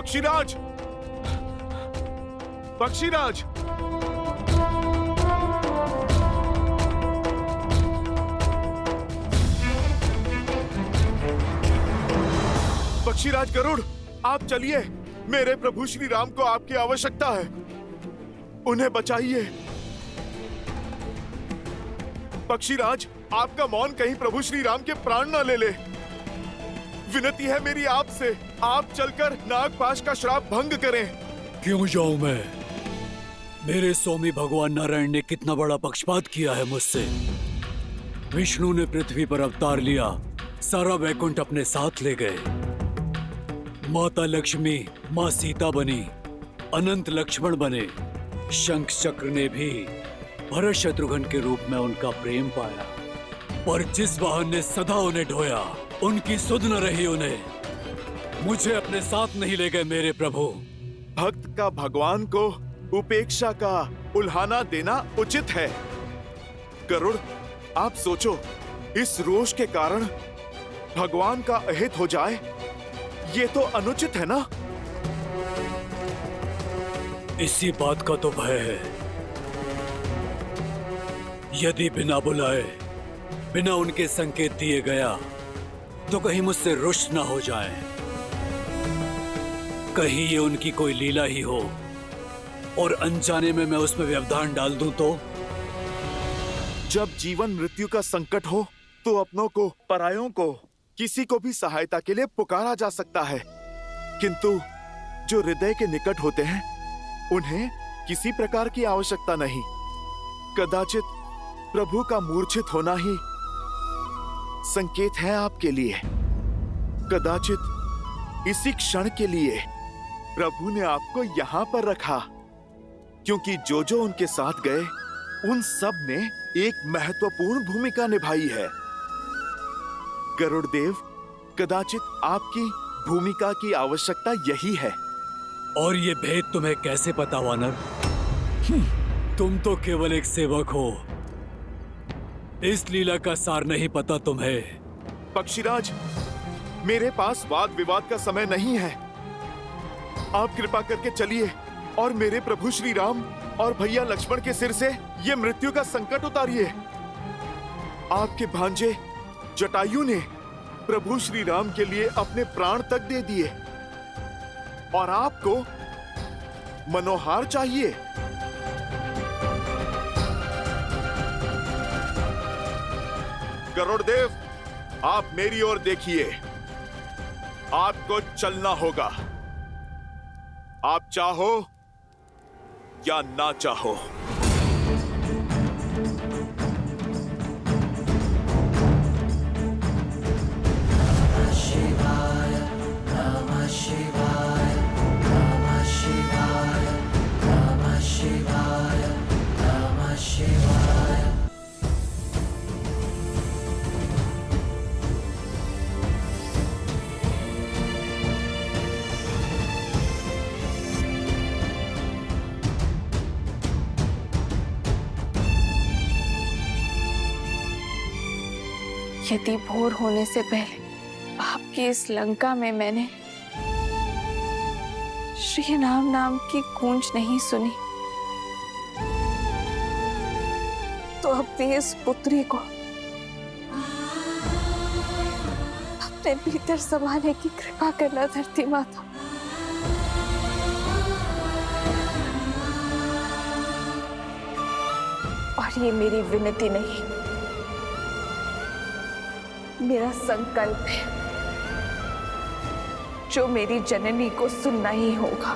पक्षीराज, पक्षीराज, पक्षीराज गरुड़, आप चलिए। मेरे प्रभु श्री राम को आपकी आवश्यकता है, उन्हें बचाइए। पक्षीराज, आपका मौन कहीं प्रभु श्री राम के प्राण न ले ले। विनती है मेरी आपसे, आप चलकर नागपाश का श्राप भंग करें। क्यों जाऊं मैं? मेरे स्वामी भगवान नारायण ने कितना बड़ा पक्षपात किया है मुझसे। विष्णु ने पृथ्वी पर अवतार लिया, सारा वैकुंठ अपने साथ ले गए। माता लक्ष्मी माँ सीता बनी, अनंत लक्ष्मण बने। शंख चक्र ने भी भरत शत्रुघ्न के रूप में उनका प्रेम पाया, पर जिस वाहन ने सदा उन्हें ढोया, उनकी सुध न रही उन्हें। मुझे अपने साथ नहीं ले गए मेरे प्रभु। भक्त का भगवान को उपेक्षा का उल्हाना देना उचित है। गरुड़, आप सोचो, इस रोष के कारण भगवान का अहित हो जाए, ये तो अनुचित है ना? इसी बात का तो भय है। यदि बिना बुलाए, बिना उनके संकेत दिए गया, तो कहीं मुझसे रुष्ट ना हो जाए। कहीं ये उनकी कोई लीला ही हो और अनजाने में मैं उसमें व्यवधान डाल दूं तो? जब जीवन मृत्यु का संकट हो तो अपनों को, परायों को, किसी को भी सहायता के लिए पुकारा जा सकता है, किंतु जो हृदय के निकट होते हैं उन्हें किसी प्रकार की आवश्यकता नहीं। कदाचित प्रभु का मूर्छित होना ही संकेत है आपके लिए। कदाचित इसी क्षण के लिए प्रभु ने आपको यहाँ पर रखा, क्योंकि जो जो उनके साथ गए उन सब ने एक महत्वपूर्ण भूमिका निभाई है। गरुड़ देव, कदाचित आपकी भूमिका की आवश्यकता यही है। और ये भेद तुम्हें कैसे पता वानर? तुम तो केवल एक सेवक हो, इस लीला का सार नहीं पता तुम्हें। पक्षीराज, मेरे पास वाद विवाद का समय नहीं है। आप कृपा करके चलिए और मेरे प्रभु श्री राम और भैया लक्ष्मण के सिर से ये मृत्यु का संकट उतारिए। आपके भांजे जटायु ने प्रभु श्री राम के लिए अपने प्राण तक दे दिए, और आपको मनोहार चाहिए। गरुड़ देव, आप मेरी ओर देखिए। आपको चलना होगा, आप चाहो या ना चाहो। यदि भोर होने से पहले आपकी इस लंका में मैंने श्री राम नाम की गूंज नहीं सुनी, तो अपनी इस पुत्री को अपने भीतर समाने की कृपा करना धरती माता। और ये मेरी विनती नहीं, मेरा संकल्प है, जो मेरी जननी को सुनना ही होगा।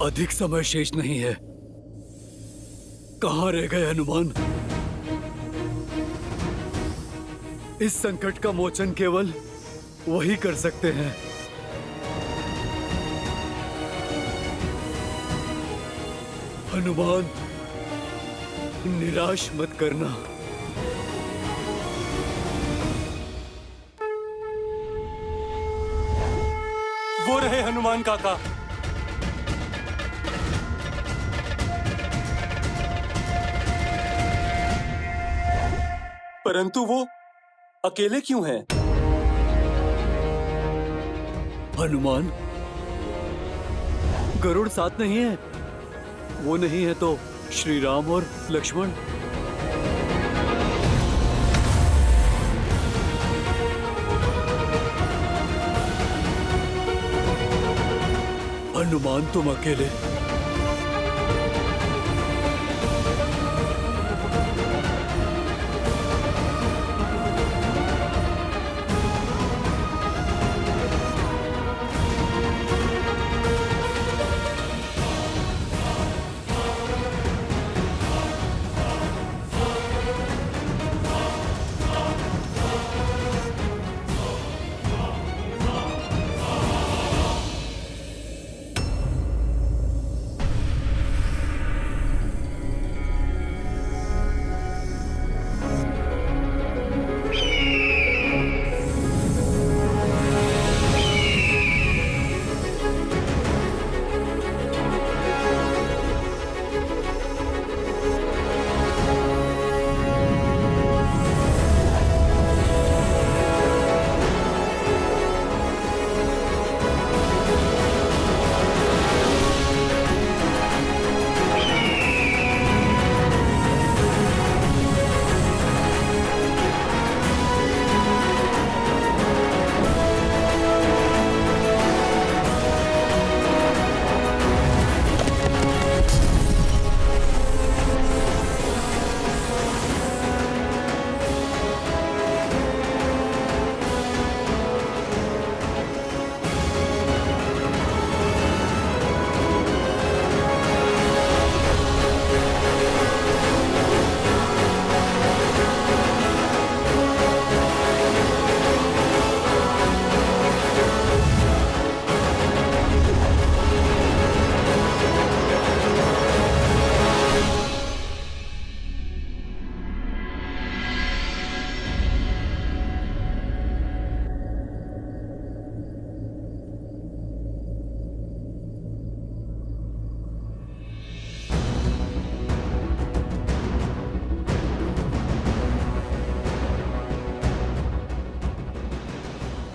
अधिक समय शेष नहीं है। कहां रह गए हनुमान? इस संकट का मोचन केवल वही कर सकते हैं। हनुमान, निराश मत करना। वो रहे हनुमान काका। परंतु वो अकेले क्यों हैं? हनुमान, गरुड़ साथ नहीं है। वो नहीं है तो श्री राम और लक्ष्मण। हनुमान, तुम अकेले?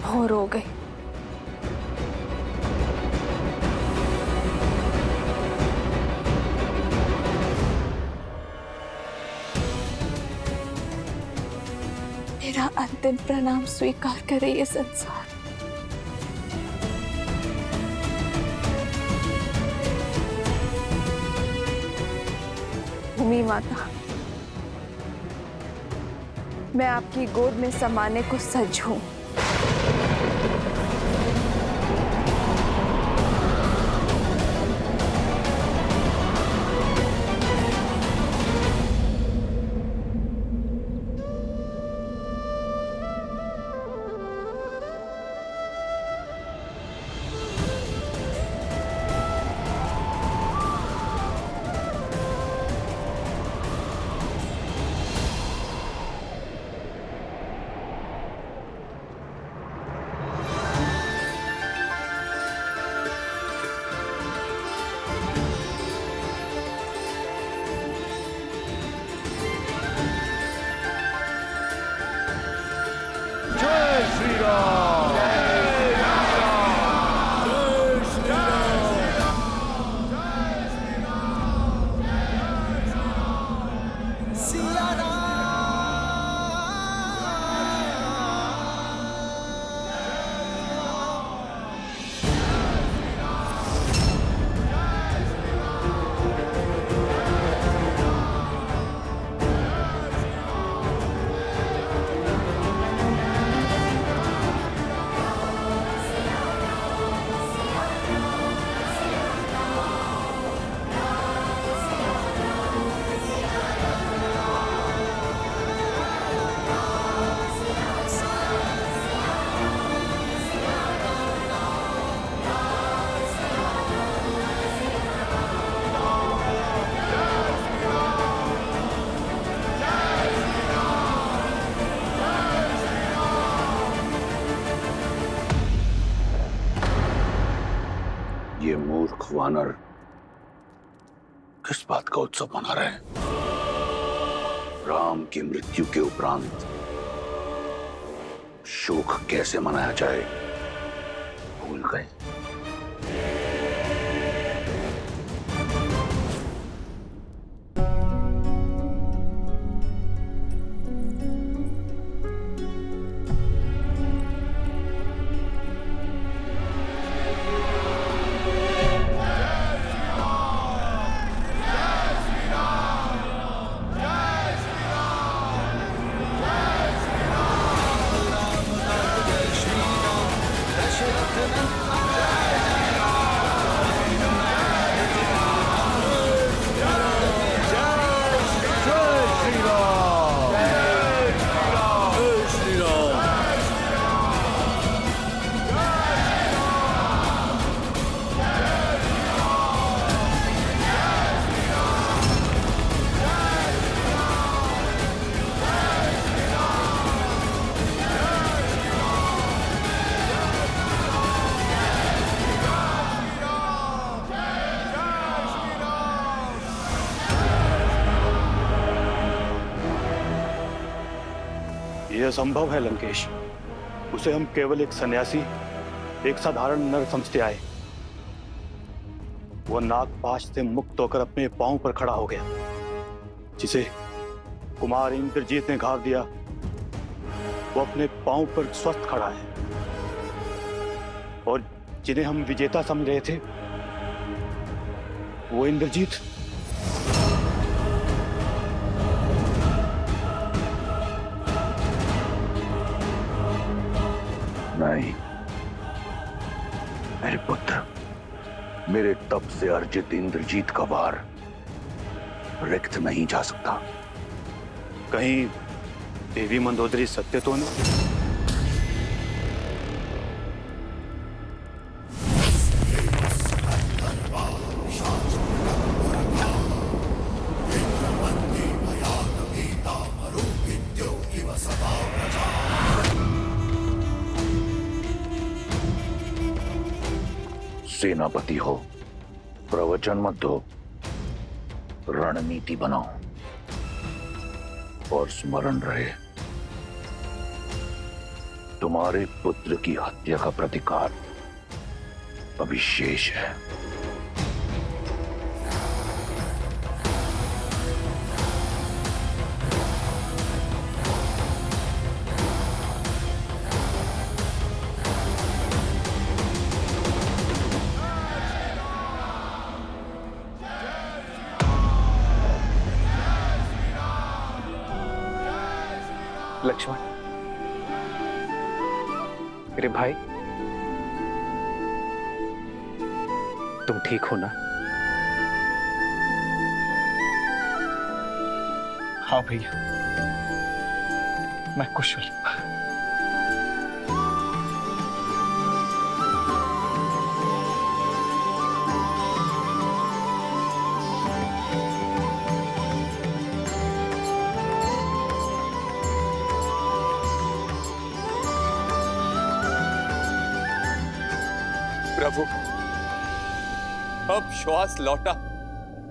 भोर हो गई। मेरा अंतिम प्रणाम स्वीकार करे ये संसार। भूमि माता, मैं आपकी गोद में समाने को सज्ज हूं। वानर किस बात का उत्सव मना रहे हैं? राम की मृत्यु के उपरांत शोक कैसे मनाया जाए भूल गए। यह असंभव है लंकेश। उसे हम केवल एक सन्यासी, एक साधारण नर समझते आए। वह नागपाश से मुक्त होकर अपने पांव पर खड़ा हो गया। जिसे कुमार इंद्रजीत ने घाव दिया, वो अपने पांव पर स्वस्थ खड़ा है। और जिन्हें हम विजेता समझ रहे थे, वो इंद्रजीत नहीं, मेरे पुत्र, मेरे तप से अर्जित इंद्रजीत का वार रिक्त नहीं जा सकता। कहीं देवी मंदोदरी सत्य तो नहीं? सेनापति हो, प्रवचन मत दो, रणनीति बनाओ। और स्मरण रहे, तुम्हारे पुत्र की हत्या का प्रतिकार अभी शेष है। लक्ष्मण, मेरे भाई, तुम ठीक हो ना? हाँ भैया, मैं कुशल। प्रभु, अब श्वास लौटा।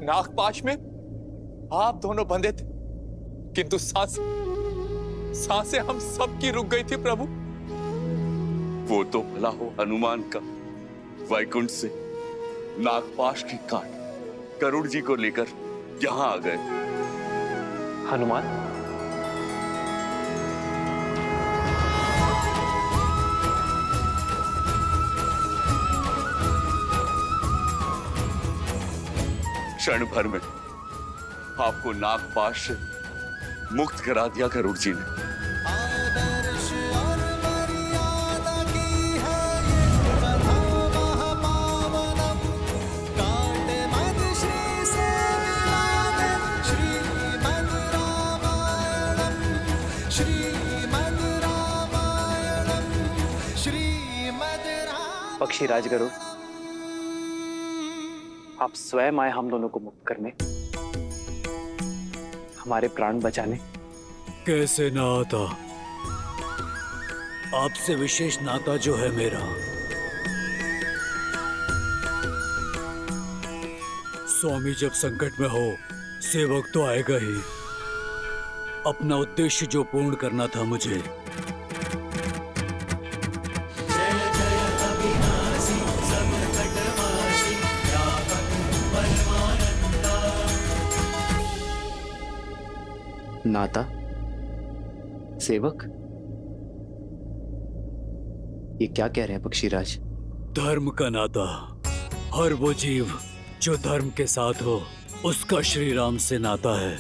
नागपाश में आप दोनों बंधे थे, किंतु सांसें हम सब की रुक गई थी प्रभु। वो तो भला हो हनुमान का वैकुंठ से नागपाश की काट गरुड़ जी को लेकर यहां आ गए। हनुमान, क्षण भर में आपको नागपाश से मुक्त करा दिया गरुड़ जी ने। पक्षी राजगरुड़, आप स्वयं आए हम दोनों को मुक्त करने, हमारे प्राण बचाने। कैसे ना आता? आपसे विशेष नाता जो है मेरा, स्वामी जब संकट में हो, सेवक तो आएगा ही। अपना उद्देश्य जो पूर्ण करना था मुझे। नाता, सेवक, ये क्या कह रहे हैं पक्षीराज? धर्म का नाता। हर वो जीव जो धर्म के साथ हो, उसका श्री राम से नाता है।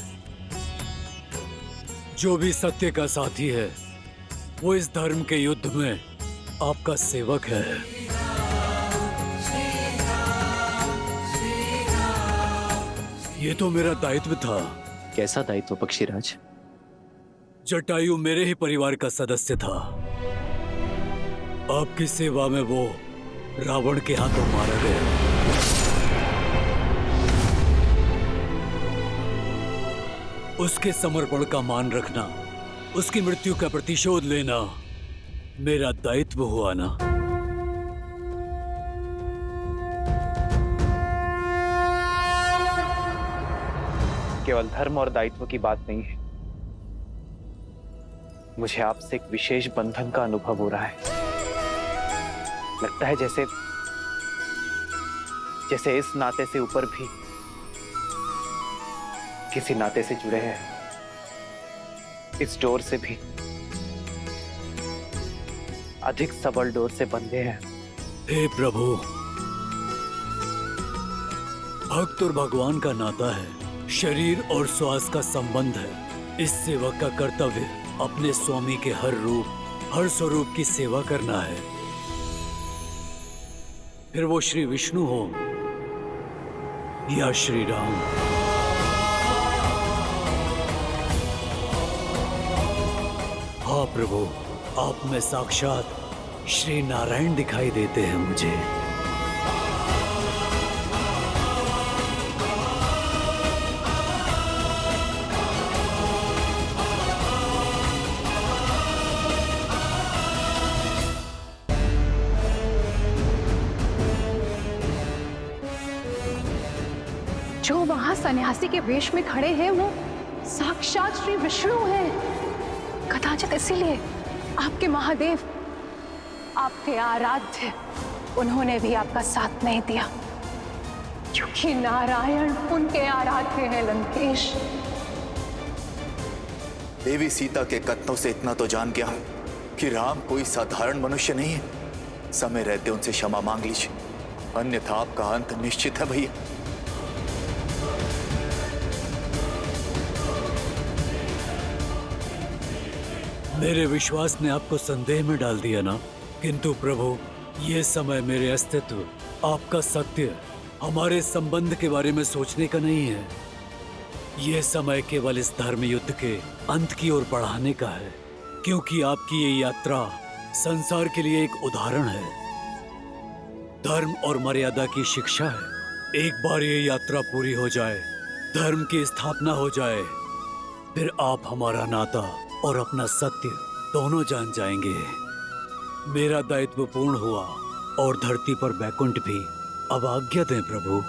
जो भी सत्य का साथी है, वो इस धर्म के युद्ध में आपका सेवक है। ये तो मेरा दायित्व था। कैसा दायित्व पक्षीराज? जटायु मेरे ही परिवार का सदस्य था। आपकी सेवा में वो रावण के हाथों मारा गया। उसके समर्पण का मान रखना, उसकी मृत्यु का प्रतिशोध लेना मेरा दायित्व हुआ ना। केवल धर्म और दायित्व की बात नहीं है, मुझे आपसे एक विशेष बंधन का अनुभव हो रहा है। लगता है जैसे इस नाते से ऊपर भी किसी नाते से जुड़े हैं, इस डोर से भी अधिक सबल डोर से बंधे हैं। हे प्रभु, भक्त और भगवान का नाता है, शरीर और श्वास का संबंध है। इस सेवक का कर्तव्य अपने स्वामी के हर रूप, हर स्वरूप की सेवा करना है। फिर वो श्री विष्णु हो या श्री राम। हाँ प्रभु, आप में साक्षात श्री नारायण दिखाई देते हैं मुझे। जो वहां सन्यासी के वेश में खड़े हैं वो साक्षात श्री विष्णु हैं। कदाचित इसीलिए आपके महादेव, आपके आराध्य, उन्होंने भी आपका साथ नहीं दिया, क्योंकि नारायण उनके आराध्य हैं। लंकेश, देवी सीता के कथनों से इतना तो जान गया हूं कि राम कोई साधारण मनुष्य नहीं है। समय रहते उनसे क्षमा मांग लीजिए, अन्यथा आपका अंत निश्चित है भैया। मेरे विश्वास ने आपको संदेह में डाल दिया ना? किंतु प्रभु, ये समय मेरे अस्तित्व, आपका सत्य, हमारे संबंध के बारे में सोचने का नहीं है। ये समय केवल इस धर्म युद्ध के अंत की ओर बढ़ाने का है, क्योंकि आपकी ये यात्रा संसार के लिए एक उदाहरण है, धर्म और मर्यादा की शिक्षा है। एक बार ये यात्रा पूरी हो जाए, धर्म की स्थापना हो जाए, फिर आप हमारा नाता और अपना सत्य दोनों जान जाएंगे। मेरा दायित्व पूर्ण हुआ और धरती पर बैकुंठ भी। अब आज्ञा दें प्रभु।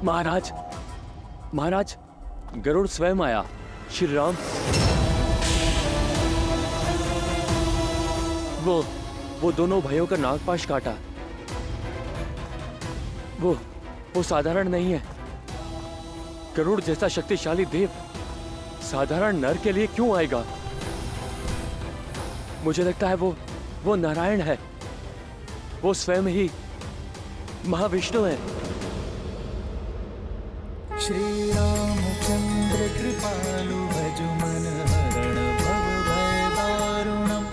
महाराज, महाराज, गरुड़ स्वयं आया। श्री राम। वो दोनों भाइयों का नागपाश काटा। वो साधारण नहीं है। गरुड़ जैसा शक्तिशाली देव साधारण नर के लिए क्यों आएगा? मुझे लगता है वो नारायण है। वो स्वयं ही महाविष्णु हैं। श्री रामचंद्र कृपालु भजु मन हरण भव भय दारुणम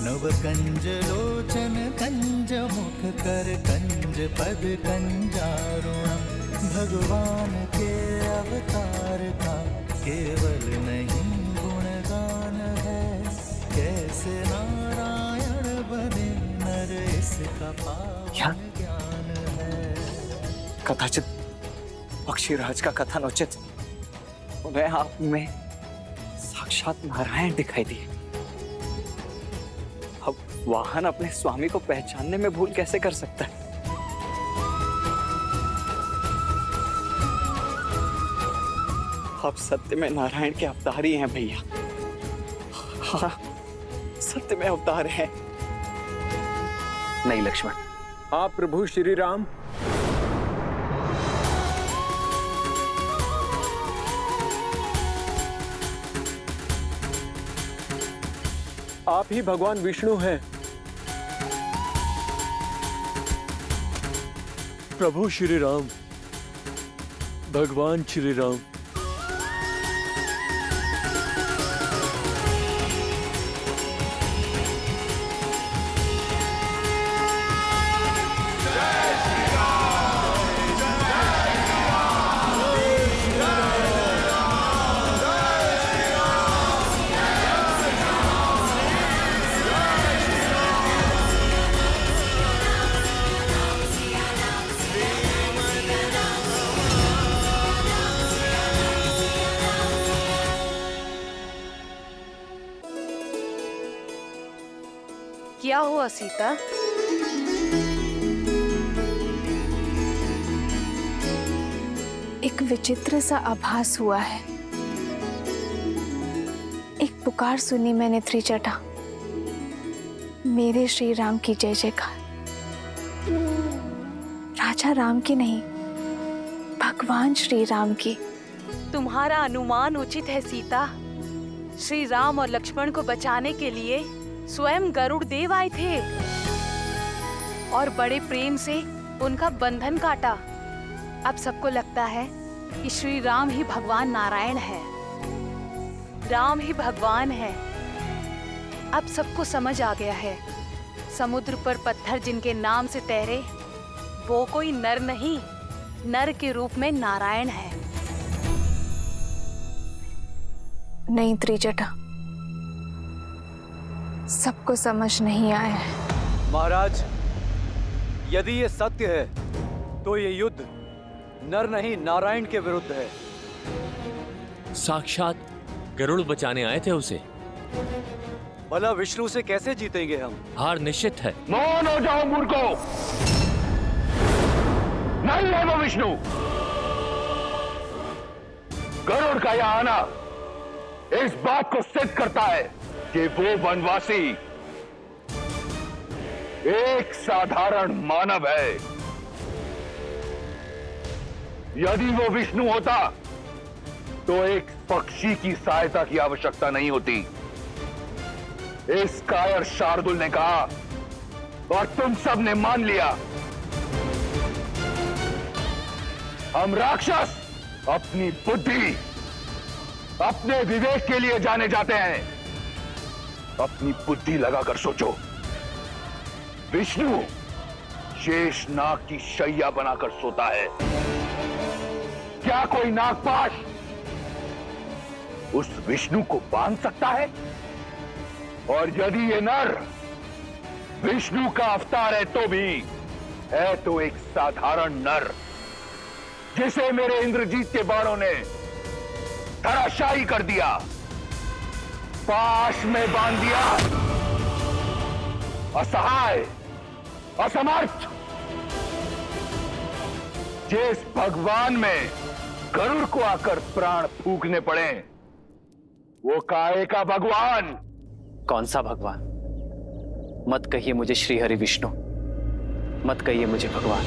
नव कंज लोचन कंज मुख कर कंज पद कंजारुणम भगवान के अवतार का केवल नहीं गुणगान है कैसे नारायण बने नर इसका पावन ज्ञान है। कदाचित पक्षीराज का कथनोचित उन्हें आप में साक्षात नारायण दिखाई दिए। अब वाहन अपने स्वामी को पहचानने में भूल कैसे कर सकता है? आप सत्य में नारायण के अवतार ही हैं भैया। हाँ, सत्य में अवतार है। नहीं लक्ष्मण। हाँ प्रभु श्री राम। आप ही भगवान विष्णु हैं। प्रभु श्री राम, भगवान श्री राम। क्या हुआ सीता? एक विचित्र सा आभास हुआ है। एक पुकार सुनी मैंने त्रिजटा, मेरे श्री राम की जय जयकार। राजा राम की नहीं, भगवान श्री राम की। तुम्हारा अनुमान उचित है सीता। श्री राम और लक्ष्मण को बचाने के लिए स्वयं गरुड़ देव आए थे और बड़े प्रेम से उनका बंधन काटा। अब सबको लगता है कि श्री राम ही भगवान नारायण है, राम ही भगवान है। अब सबको समझ आ गया है, समुद्र पर पत्थर जिनके नाम से तैरे वो कोई नर नहीं, नर के रूप में नारायण है। नहीं त्रिजटा, सबको समझ नहीं आया है। महाराज, यदि ये सत्य है तो ये युद्ध नर नहीं नारायण के विरुद्ध है। साक्षात गरुड़ बचाने आए थे उसे। भला विष्णु से कैसे जीतेंगे हम? हार निश्चित है। मौन हो जाओ मूर्खों, नहीं है वो विष्णु। गरुड़ का यहां आना इस बात को सिद्ध करता है कि वो वनवासी एक साधारण मानव है। यदि वो विष्णु होता तो एक पक्षी की सहायता की आवश्यकता नहीं होती। इस कायर शार्दुल ने कहा और तुम सब ने मान लिया। हम राक्षस अपनी बुद्धि, अपने विवेक के लिए जाने जाते हैं। अपनी बुद्धि लगाकर सोचो, विष्णु शेष नाग की शैया बनाकर सोता है। क्या कोई नागपाश उस विष्णु को बांध सकता है? और यदि ये नर विष्णु का अवतार है तो भी है तो एक साधारण नर, जिसे मेरे इंद्रजीत के बाणों ने धराशायी कर दिया, पाश में बांध दिया। असहाय, असमर्थ। जिस भगवान में गरुड़ को आकर प्राण फूकने पड़े, वो काहे का भगवान? कौन सा भगवान? मत कहिए मुझे श्री हरि विष्णु, मत कहिए मुझे भगवान।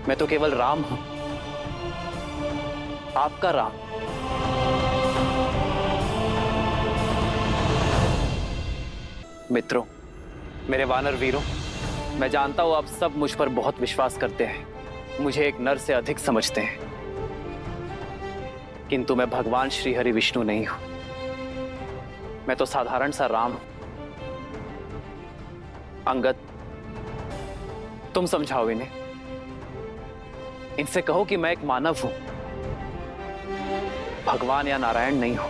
मैं तो केवल राम हूं, आपका राम। मित्रों, मेरे वानर वीरों, मैं जानता हूं आप सब मुझ पर बहुत विश्वास करते हैं, मुझे एक नर से अधिक समझते हैं, किंतु मैं भगवान श्री हरि विष्णु नहीं हूं। मैं तो साधारण सा राम हूं। अंगद, तुम समझाओ इन्हें, इनसे कहो कि मैं एक मानव हूं, भगवान या नारायण नहीं हूं।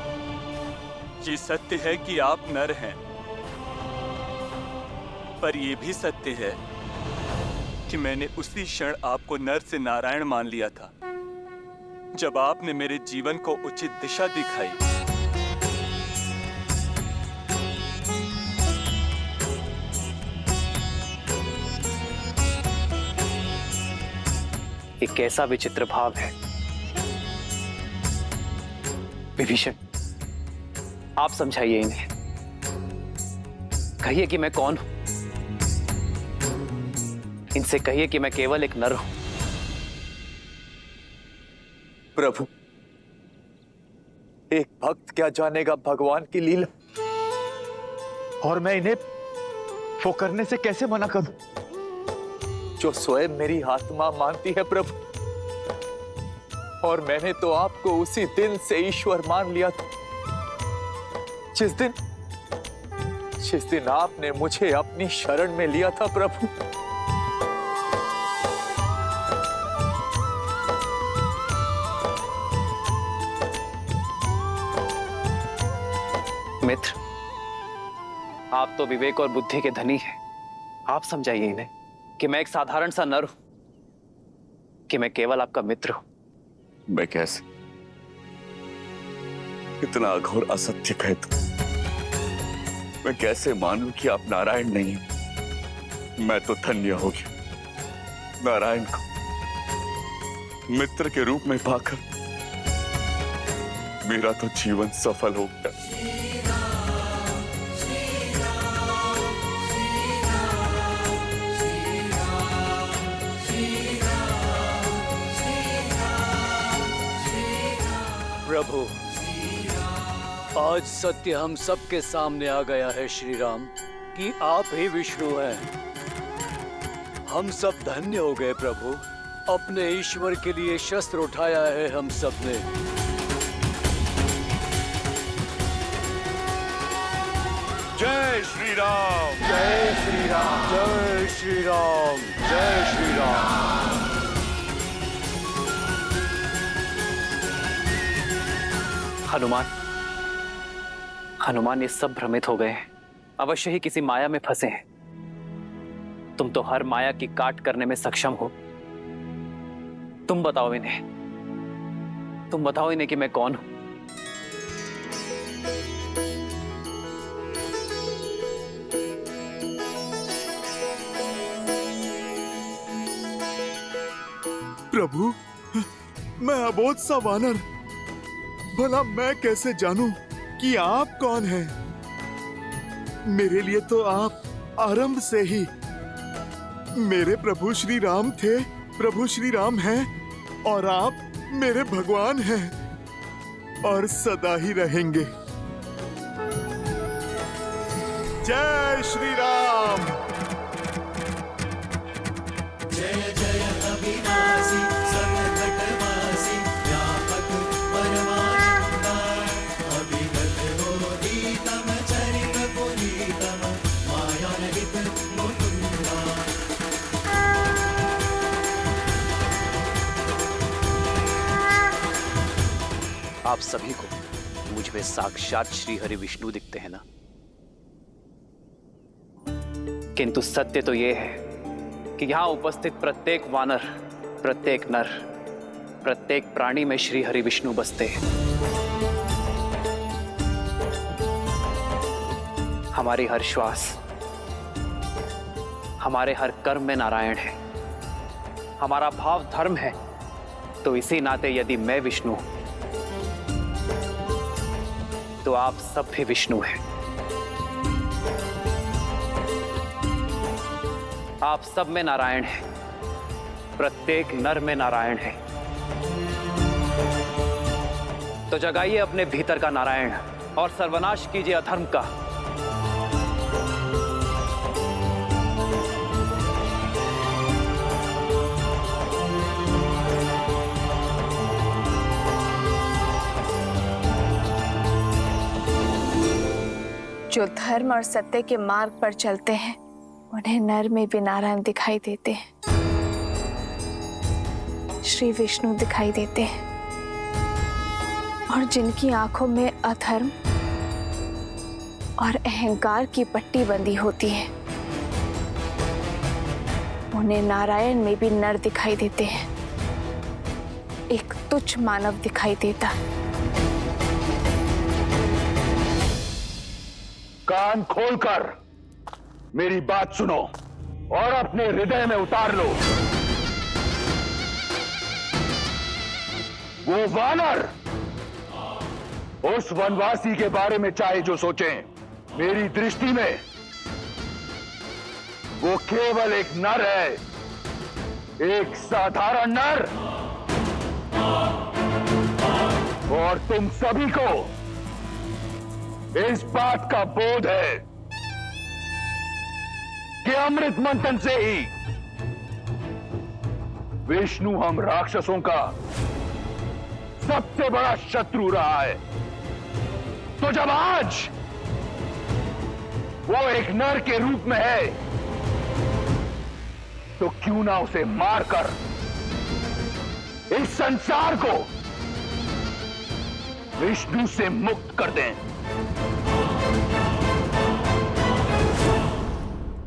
ये सत्य है कि आप नर हैं, पर यह भी सत्य है कि मैंने उसी क्षण आपको नर से नारायण मान लिया था जब आपने मेरे जीवन को उचित दिशा दिखाई। ये कैसा विचित्र भाव है। विभीषण, आप समझाइए इन्हें, कहिए कि मैं कौन हूं। इनसे कहिए कि मैं केवल एक नर हूं। प्रभु, एक भक्त क्या जानेगा भगवान की लीला, और मैं इन्हें वो करने से कैसे मना करूं जो स्वयं मेरी आत्मा मानती है प्रभु। और मैंने तो आपको उसी दिन से ईश्वर मान लिया था जिस दिन आपने मुझे अपनी शरण में लिया था प्रभु। मित्र, आप तो विवेक और बुद्धि के धनी हैं। आप समझाइए इन्हें कि मैं एक साधारण सा नर हूं, कि मैं केवल आपका मित्र हूं। मैं कैसे इतना अघोर असत्य कहे तो मैं कैसे मानूं कि आप नारायण नहीं हैं? मैं तो धन्य हो गया नारायण को मित्र के रूप में पाकर। मेरा तो जीवन सफल हो गया। प्रभु, आज सत्य हम सबके सामने आ गया है श्री राम, कि आप ही विष्णु हैं। हम सब धन्य हो गए प्रभु, अपने ईश्वर के लिए शस्त्र उठाया है हम सब ने। जय श्री राम, जय श्री राम, जय श्री राम, जय श्री राम। हनुमान ये सब भ्रमित हो गए हैं, अवश्य ही किसी माया में फंसे हैं। तुम तो हर माया की काट करने में सक्षम हो। तुम बताओ इन्हें कि मैं कौन हूं। प्रभु, मैं अबोध सा वानर, भला मैं कैसे जानूं कि आप कौन हैं? मेरे लिए तो आप आरंभ से ही मेरे प्रभु श्री राम थे, प्रभु श्री राम हैं, और आप मेरे भगवान हैं और सदा ही रहेंगे। जय श्री राम। जय जय अविनाशी सकलकटवासी व्यापक परमानंद अभिगत बोधितम चरित पुनीतम मायारहित मुकुंदा। आप सभी को मुझ में साक्षात श्री हरि विष्णु दिखते हैं ना, किंतु सत्य तो यह है कि यहां उपस्थित प्रत्येक वानर, प्रत्येक नर, प्रत्येक प्राणी में श्री हरि विष्णु बसते हैं। हमारी हर श्वास, हमारे हर कर्म में नारायण है। हमारा भाव धर्म है, तो इसी नाते यदि मैं विष्णु हूं तो आप सब भी विष्णु हैं। आप सब में नारायण है, प्रत्येक नर में नारायण है। तो जगाइए अपने भीतर का नारायण और सर्वनाश कीजिए अधर्म का। जो धर्म और सत्य के मार्ग पर चलते हैं उन्हें नर में भी नारायण दिखाई देते हैं, श्री विष्णु दिखाई देते हैं। और जिनकी आंखों में अधर्म और अहंकार की पट्टी बंधी होती है उन्हें नारायण में भी नर दिखाई देते हैं, एक तुच्छ मानव दिखाई देता। कान खोलकर मेरी बात सुनो और अपने हृदय में उतार लो। वो वानर उस वनवासी के बारे में चाहे जो सोचें, मेरी दृष्टि में वो केवल एक नर है, एक साधारण नर। और तुम सभी को इस बात का बोध है कि अमृत मंथन से ही विष्णु हम राक्षसों का सबसे बड़ा शत्रु रहा है। तो जब आज वो एक नर के रूप में है तो क्यों ना उसे मारकर इस संसार को विष्णु से मुक्त कर दें।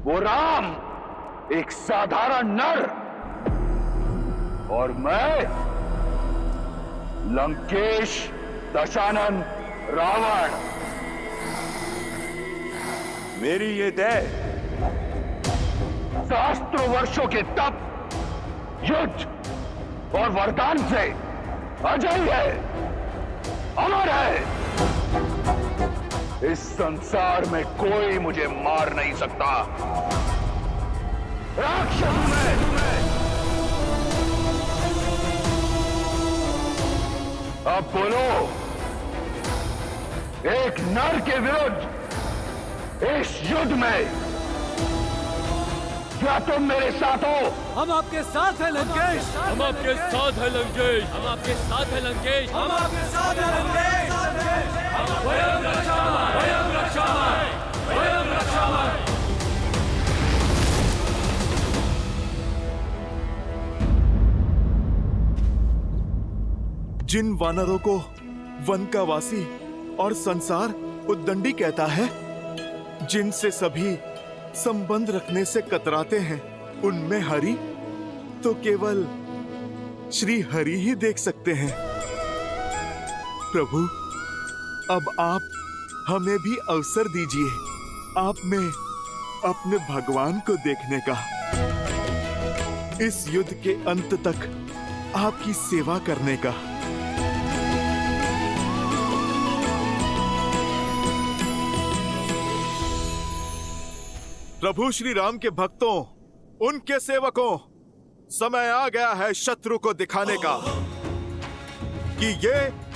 वो राम एक साधारण नर और मैं लंकेश दशानन रावण। मेरी ये देह सहस्त्रों वर्षों के तप, युद्ध और वरदान से अजय है, अमर है। इस संसार में कोई मुझे मार नहीं सकता। राक्षस मैं। अब बोलो, एक नर के विरुद्ध इस युद्ध में क्या तुम मेरे साथ हो? हम आपके साथ हैं लंकेश। हम आपके साथ हैं लंकेश। हम आपके साथ हैं लंकेश। हम आपके साथ हैं लंकेश। स्वयं रक्षामय, स्वयं रक्षामय, स्वयं रक्षामय। जिन वानरों को वन का वासी और संसार उद्दंडी कहता है, जिनसे सभी संबंध रखने से कतराते हैं, उनमें हरि तो केवल श्री हरि ही देख सकते हैं। प्रभु, अब आप हमें भी अवसर दीजिए आप में अपने भगवान को देखने का, इस युद्ध के अंत तक आपकी सेवा करने का। प्रभु श्री राम के भक्तों, उनके सेवकों, समय आ गया है शत्रु को दिखाने का कि ये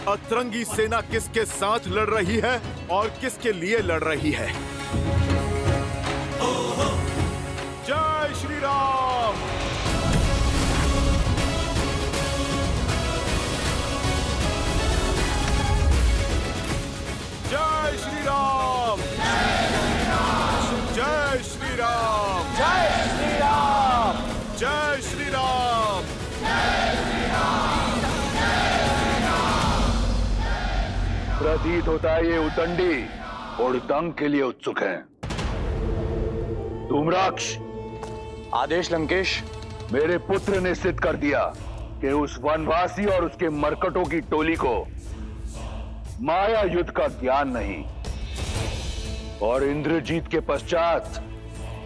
अतरंगी सेना किसके साथ लड़ रही है और किसके लिए लड़ रही है। जय श्री राम। जय श्री राम। जय श्री राम। जय श्री राम। जय श्री राम। प्रतीत होता है ये उदंडी और दंग के लिए उत्सुक हैं। धूम्राक्ष, आदेश लंकेश। मेरे पुत्र ने सिद्ध कर दिया कि उस वनवासी और उसके मरकटों की टोली को माया युद्ध का ज्ञान नहीं, और इंद्रजीत के पश्चात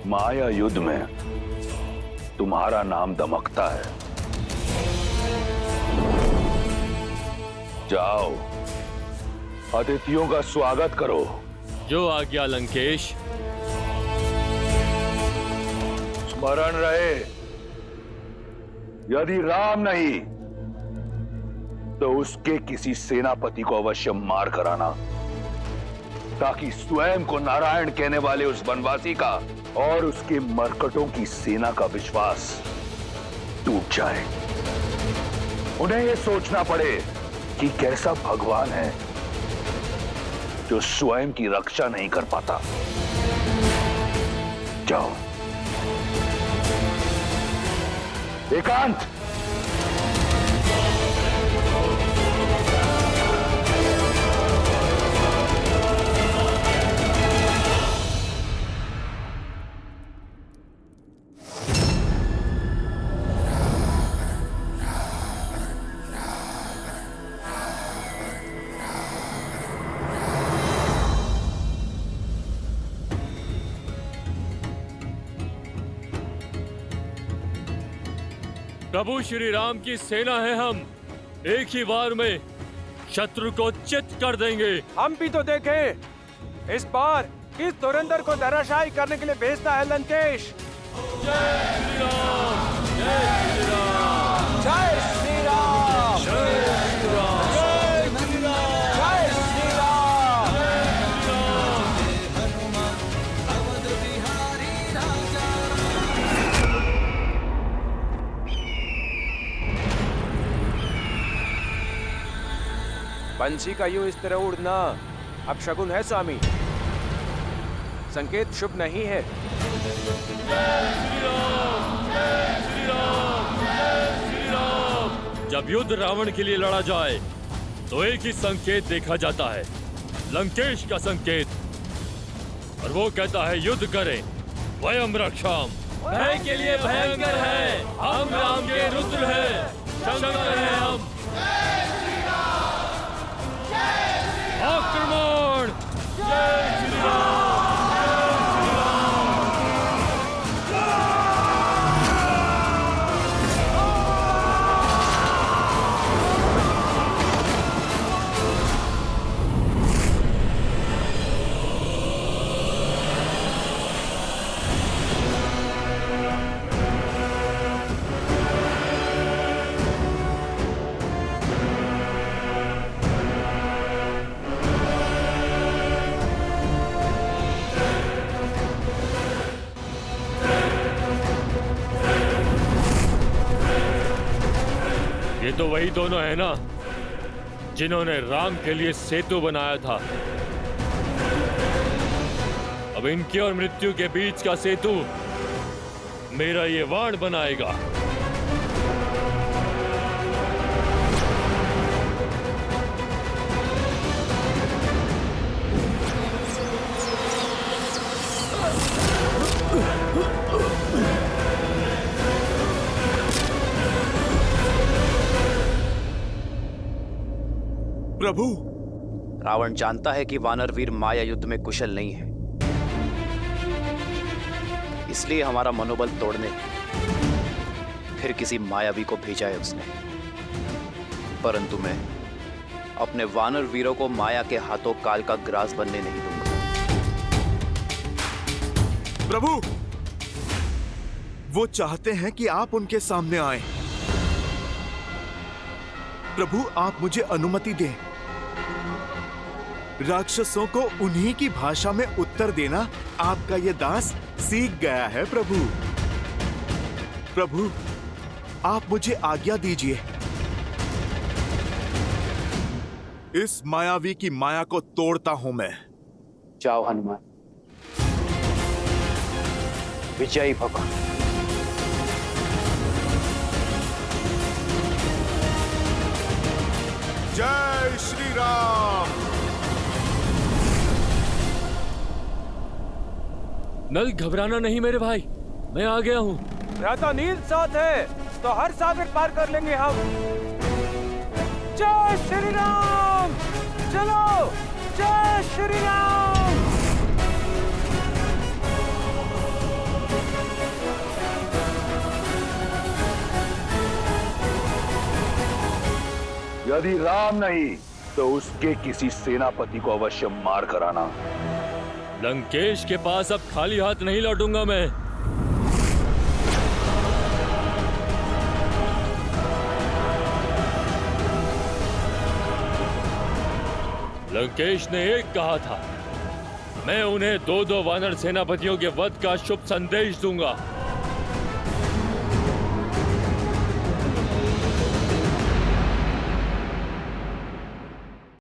माया युद्ध में तुम्हारा नाम दमकता है। जाओ, अतिथियों का स्वागत करो। जो आज्ञा लंकेश। स्मरण रहे, यदि राम नहीं तो उसके किसी सेनापति को अवश्य मार कराना, ताकि स्वयं को नारायण कहने वाले उस वनवासी का और उसके मरकटों की सेना का विश्वास टूट जाए। उन्हें यह सोचना पड़े कि कैसा भगवान है जो स्वयं की रक्षा नहीं कर पाता। जाओ। एकांत। प्रभु श्री राम की सेना है, हम एक ही वार में शत्रु को चित कर देंगे। हम भी तो देखें इस बार किस धुरंधर को धराशायी करने के लिए भेजता है लंकेश। जय श्री राम, जय श्री राम, जय श्री राम, जय श्री राम, जय श्री राम, जय श्री राम। पंछी का यूं इस तरह उड़ना अब शगुन है स्वामी, संकेत शुभ नहीं है। जब युद्ध रावण के लिए लड़ा जाए तो एक ही संकेत देखा जाता है, लंकेश का संकेत, और वो कहता है युद्ध करें, वयम रक्षाम। भय के लिए भयंकर है, हम राम के रुद्र हैं, शंकर हैं हम। आक्रमण! जय श्री राम! ये तो वही दोनों है ना जिन्होंने राम के लिए सेतु बनाया था। अब इनके और मृत्यु के बीच का सेतु मेरा ये वाण बनाएगा। प्रभु, रावण जानता है कि वानर वीर माया युद्ध में कुशल नहीं है, इसलिए हमारा मनोबल तोड़ने फिर किसी मायावी को भेजा है उसने। परंतु मैं अपने वानर वीरों को माया के हाथों काल का ग्रास बनने नहीं दूंगा। प्रभु, वो चाहते हैं कि आप उनके सामने आए। प्रभु, आप मुझे अनुमति दें। राक्षसों को उन्हीं की भाषा में उत्तर देना आपका ये दास सीख गया है। प्रभु, प्रभु, आप मुझे आज्ञा दीजिए। इस मायावी की माया को तोड़ता हूं मैं। जाओ हनुमान, विजयी भव। जय श्री राम। नल, घबराना नहीं मेरे भाई, मैं आ गया हूँ। रहता नील साथ है तो हर सागर पार कर लेंगे हम। जय श्री राम, चलो जय श्री राम। यदि राम नहीं तो उसके किसी सेनापति को अवश्य मार कर आना। लंकेश के पास अब खाली हाथ नहीं लौटूंगा मैं। लंकेश ने एक कहा था, मैं उन्हें 2-2 वानर सेनापतियों के वध का शुभ संदेश दूंगा।